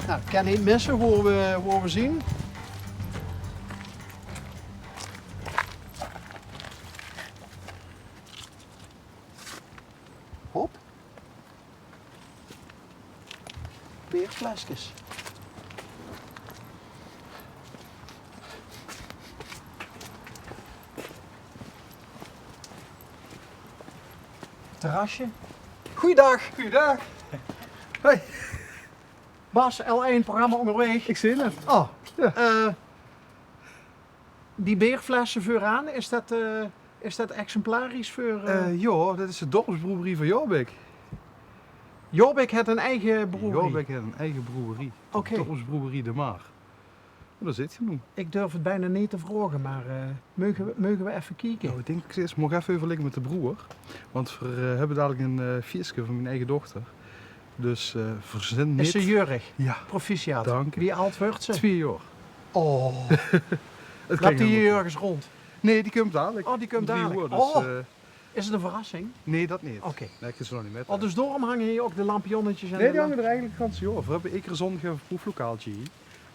Nou, ik kan niet missen hoe we zien. Hop. Beerflesjes. Terrasje. Goeiedag. Goeiedag. Hoi. Bas, L1 programma onderweg. Ik zie het. Oh, Ja. Die beerflessen vooraan, is dat exemplarisch voor... Ja, dat is de dorpsbrouwerie van Jorbek. Jorbek heeft een eigen broer. Jorbek heeft een eigen brouwerie. Oké. Dorpsbrouwerie De Maar. Daar zit je nu. Ik durf het bijna niet te vragen, maar mogen we even kijken? Nou, ik denk ik eerst mag even overleggen met de broer. Want we hebben dadelijk een feestje van mijn eigen dochter. Dus verzin niet. Is ze jurig? Ja, Proficiat. dank. Wie oud wordt ze? 2 jaar. Oh, Het laat die helemaal ergens rond. goed. Nee, die komt dadelijk. Oh, die komt Om 3 dadelijk. uur, dus, Oh. Is het een verrassing? nee, dat niet. Oké. Nee, ik is er nog niet met. Oh, dus daarom hangen hier ook de lampionnetjes en Nee, de die hangen er eigenlijk het hele jaar. We hebben één keer zondag een proeflokaaltje hier.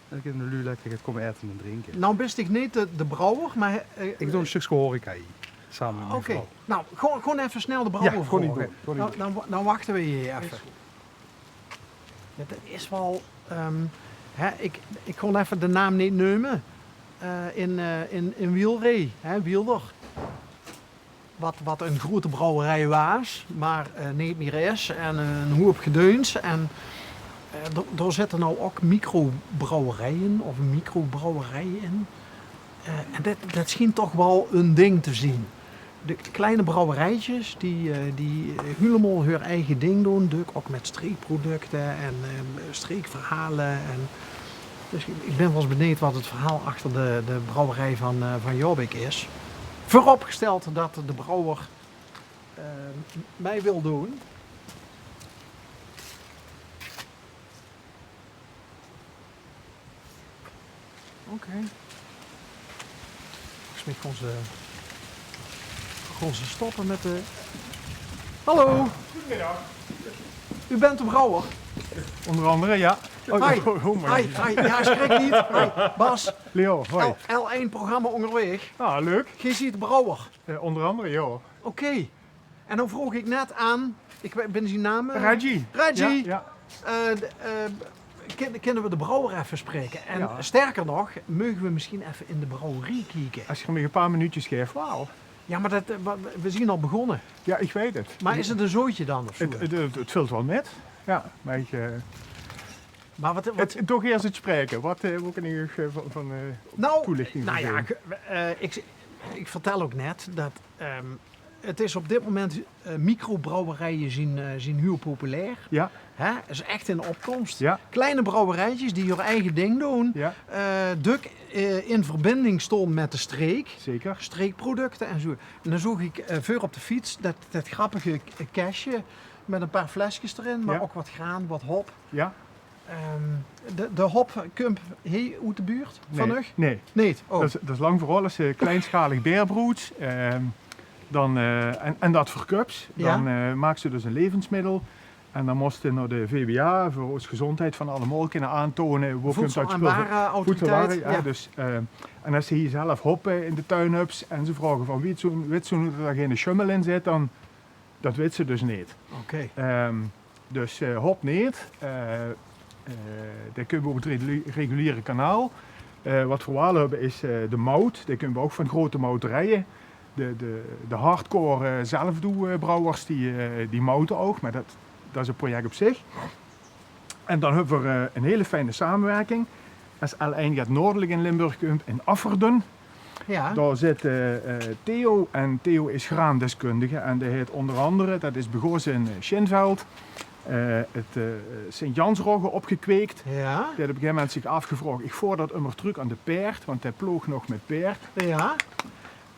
En ik in de lu lekker gaat komen eten en drinken. Nou wist ik niet de brouwer, maar... Ik doe een stukje horeca hier. Samen met mijn Oké, vrouw. nou, gewoon even snel de Ja, brouwer gewoon niet vragen. doen. Nou, dan wachten we hier even. Het is wel... ik kon even de naam niet nemen. In Wielree, Wielder. Wat een grote brouwerij was, maar niet meer is. En een hoop gedeuns. En er zitten nou ook microbrouwerijen of een microbrouwerij in. En dat schijnt toch wel een ding te zien. De kleine brouwerijtjes die helemaal hun eigen ding doen. Ook met streekproducten en streekverhalen. En dus ik ben wel eens benieuwd wat het verhaal achter de brouwerij van Jorbek is. Vooropgesteld dat de brouwer mij wil doen. Oké. Volgens mij kon ze stoppen met de... Hallo, Goedemiddag. u bent de brouwer. Onder andere, ja. Hi. maar. Hi. Ja, schrik niet. Hi. Bas, Leo, hoi. L1 programma onderweg. Ah, leuk. Gij ziet de brouwer. Onder andere, ja. Oké. En dan vroeg ik net aan, ik ben zijn naam... Raji. Raji. Ja, Kunnen we de brouwer even spreken? En Ja. sterker nog, mogen we misschien even in de brouwerie kijken? als je me een paar minuutjes geeft, wauw. Ja, maar we zien al begonnen. Ja, ik weet het. Maar is het een zootje dan of zo? Het vult wel met. Ja, maar Maar toch eerst het spreken. Wat kan ik van toelichting nou ja, geven? ik vertel ook net dat het is op dit moment microbrouwerijen zien heel populair. Ja, Hè? Is echt in opkomst. ja, Kleine brouwerijtjes die hun eigen ding doen. ja, Duk in verbinding stonden met de streek. zeker. Streekproducten en zo. En dan zoek ik voor op de fiets dat grappige kastje met een paar flesjes erin, maar Ja. ook wat graan, wat hop. Ja. De hop komt hier uit de buurt van Nee, u? nee. Niet? Oh. Dat is lang vooral als kleinschalig beerbroed. En dat verkups. Dan maakt ze dus een levensmiddel. En dan moest je naar de VWA voor onze gezondheid van alle mogelijke aantonen. Hoe komt Voedsel- uit en spul- Warenautoriteit. Voedselwaren, Ja. dus, en als ze hier zelf hoppen in de tuin hebt en ze vragen van weet ze dat er geen schummel in zit, dan dat weet ze dus niet. Oké. Dus hop niet. Dat kunnen we op het reguliere kanaal. Wat we wel hebben is de mout. Dat kunnen we ook van grote mouterijen. De hardcore zelfdoebrouwers die mouten ook, maar dat is een project op zich. En dan hebben we een hele fijne samenwerking. Als L1 gaat noordelijk in Limburg komt, in Afferden. Ja. Daar zit Theo en Theo is graandeskundige en die heeft onder andere, dat is begonnen in Schinveld, het Sint-Jansrogge opgekweekt. Ja. Die had op een gegeven moment zich afgevraagd, ik voer dat immer terug aan de peert, want hij ploog nog met peert. Ja.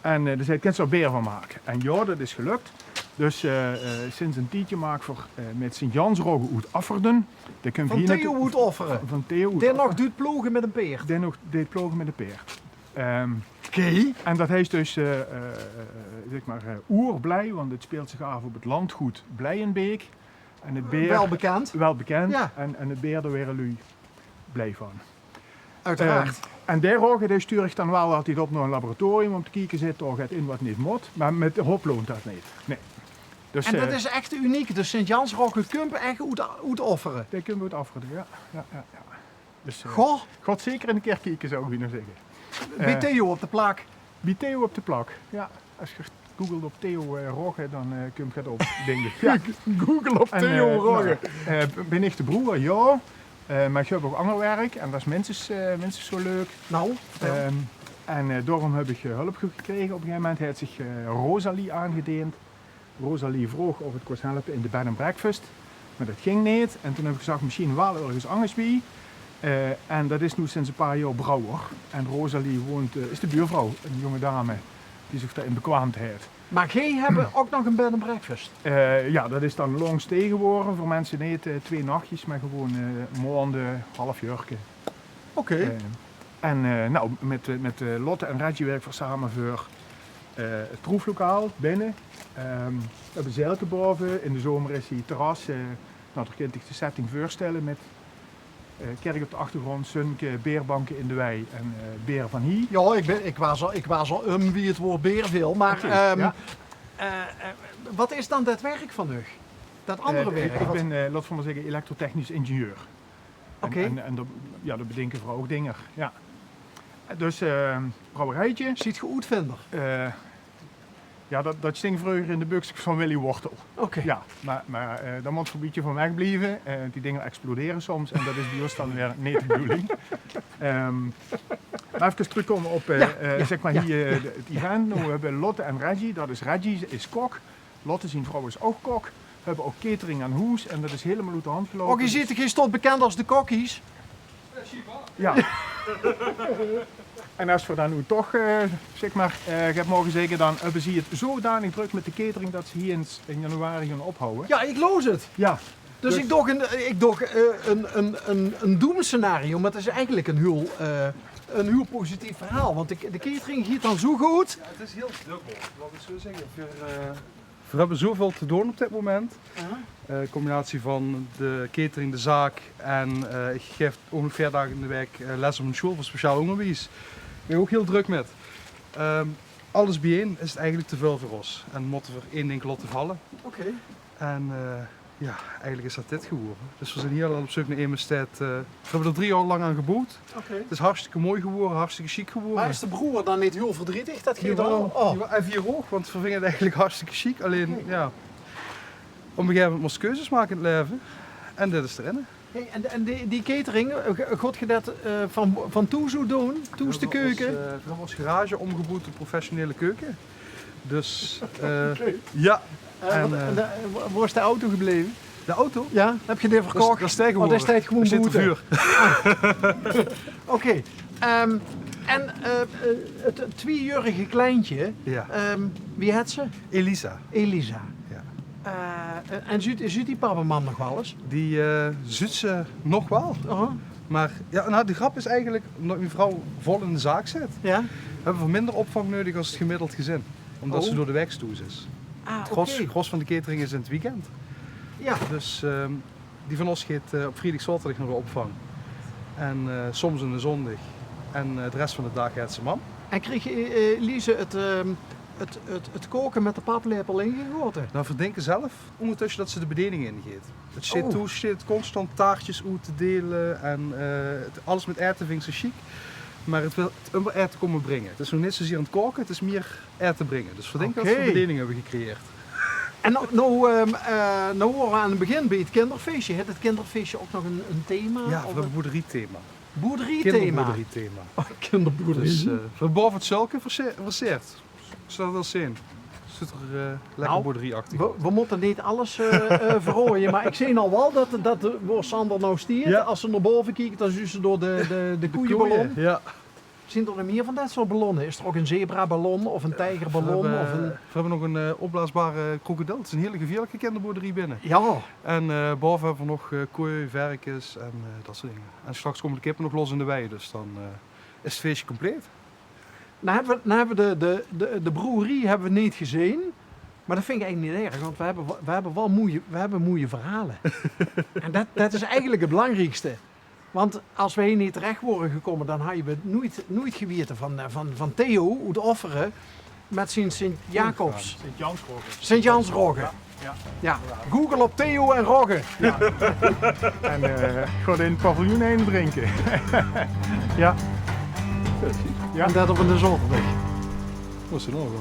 En dus hij kan er beer van maken. En ja, dat is gelukt. Dus sinds een tijdje maak ik met Sint-Jansrogge uit Afferden. Van Theo moet offeren. Van Theo. Die nog doet ploegen met een peer. Die nog deed plogen met de peert. Oké. En dat is dus oerblij, want het speelt zich af op het landgoed Blijenbeek. En het beer, Wel bekend. wel bekend. Ja. En het beer er weer een lui. blij van. Uiteraard. En daarover stuur ik dan wel altijd op naar een laboratorium om te kijken zit er gaat in wat niet moet. Maar met de hop loont dat niet. Nee. Dus, En dat is echt uniek. Dus Sint-Jans Rokken kun echt uit offeren. daar kunnen we het afronden, ja. Dus, Goh, God zeker in de kerk kijken zou ik willen zeggen. bij Theo op de plak. Bij Theo op de plak. Ja, als je googelt op Theo Rogge, dan kun je het op dingen. Ja. Google op En, ben ik de broer? Ja. Maar ik heb ook ander werk en dat is minstens zo leuk. Nou, Daarom heb ik hulp gekregen. Op een gegeven moment heeft zich Rosalie aangediend. Rosalie vroeg of het kon helpen in de bed and breakfast. Maar dat ging niet. En toen heb ik gezegd, misschien wel ergens anders bij. En dat is nu sinds een paar jaar Brouwer. En Rosalie is de buurvrouw, een jonge dame, die zich daarin bekwaamd heeft. maar jij hebben ook nog een bed and breakfast. Ja, dat is dan long stay geworden. Voor mensen niet 2 nachtjes, maar gewoon maanden, half jurken. Oké. Nou, met Lotte en Reggie werk ik samen voor het proeflokaal binnen. We hebben zeilke boven. In de zomer is die terras. Nou, daar kunt je de setting voorstellen met kerk op de achtergrond, sunke, beerbanken in de wei en beer van hier. Ja, ik was al wie het woord beer wil. Maar Oké, ja. wat is dan dat werk van u? Dat andere werk? Ik ben, laat maar zeggen, elektrotechnisch ingenieur. Oké. En dat bedenken we ook dingen. Ja. Dus brouwerijtje. Ziet je uitvinder? Ja, dat stinkt vroeger in de buks van Willy Wortel. Oké. Ja, maar daar moet een beetje van wegblijven. Die dingen exploderen soms en dat is bij ons dan weer niet de bedoeling. Maar even terugkomen op zeg maar hier het event. Nou, we hebben Lotte en Reggie. Dat is Reggie is kok. Lotte zijn vrouw is ook kok. We hebben ook catering aan huis en dat is helemaal uit de hand gelopen. Ook je ziet, je stond bekend als de kokkies. Ja. En als we dan nu toch, zeg maar, ik heb mogen zeggen, dan hebben ze het zodanig druk met de catering dat ze hier in januari gaan ophouden. Ja, ik loos het. Ja. Dus ik doe een doemscenario, maar het is eigenlijk een heel positief verhaal. Want de catering giet dan zo goed. Ja, het is heel dubbel. Wat ik zo zeggen. We hebben zoveel te doen op dit moment. Combinatie van de catering, de zaak en ik geef ongeveer 4 dagen in de week les op een school voor speciaal onderwijs. Ik ben ook heel druk met. Alles bijeen is het eigenlijk te veel voor ons. En moeten we er 1 ding laten vallen. Oké. En ja, eigenlijk is dat dit geworden. Dus we zijn hier al op zoek naar Eemestead. We hebben er 3 jaar lang aan gebouwd. Oké. Het is hartstikke mooi geworden, hartstikke chic geworden. Maar is de broer dan niet heel verdrietig? Dat geeft Jawel, al. jawel, en 4 hoog, want we vinden het eigenlijk hartstikke chic. Alleen, ja, op een gegeven moment moest keuzes maken in het leven. En dit is erin. Hey, en die catering, God je dat van toe zo doen? Toe is de keuken? We hebben ons garage omgebouwd tot professionele keuken. Dus, ja. Waar is de auto gebleven? De auto? Ja, heb je die verkocht? Dat is tijd Oh, geworden. dat is tijd gewoon Er zit te boete. vuur. Oké. Het 2-jarige kleintje, Ja. wie had ze? Elisa. Elisa. Ja. En ziet die papaman nog wel eens? Die zit ze nog wel. Maar ja, nou, de grap is eigenlijk, omdat mijn vrouw vol in de zaak zit, Ja? hebben we minder opvang nodig als het gemiddeld gezin. Omdat ze door de week stoes is. Ah, Het gros van de catering is in het weekend. Ja. Dus die van ons gaat op vrijdag, zaterdag naar de opvang. En soms in de zondag. En de rest van de dag gaat ze mam. En kreeg Lise het koken met de paplepel ingegoten? Dan verdenken zelf ondertussen dat ze de bediening ingeet. Het zit Oh. toe, zit constant taartjes uit te delen en alles met eten vind ik zo chic. Maar het wil eten komen brengen. Het is nog niet zozeer aan het koken, het is meer eten brengen. Dus verdenken dat ze Oké. een bediening hebben gecreëerd. En nou waren we aan het begin bij het kinderfeestje. Heeft het kinderfeestje ook nog een thema? Ja, we Of hebben een boerderie-thema. boerderie-thema? Kinderboerderie-thema. Oh, kinderboerderie. Dus we boven het zulke verseerd. Zou dat wel zien. Zit er lekker Nou, boerderieachtig. we moeten niet alles verrooien, maar ik zie al wel dat waar Sander nou stiert, Ja. als ze naar boven kijken, dan zien ze door de koeienballon. Ja. Zien er meer van dat soort ballonnen? Is er ook een zebraballon of een tijgerballon? We hebben nog een opblaasbare krokodil. Het is een hele gevaarlijke kinderboerderie binnen. Ja, En boven hebben we nog koeien, varkens en dat soort dingen. En straks komen de kippen nog los in de wei, dus dan is het feestje compleet. nou hebben we de broerie hebben we niet gezien. Maar dat vind ik eigenlijk niet erg, want we hebben wel mooie verhalen. En dat is eigenlijk het belangrijkste. Want als wij hier niet terecht waren gekomen, dan hadden we nooit geweten van Theo, hoe het offeren, met zijn Sint-Jacobs. Sint-Jansrogge. Ja. Google op Theo en Rogge. En gewoon in het paviljoen heen drinken. Ja. En dat op een zaterdag. Dat is in orde.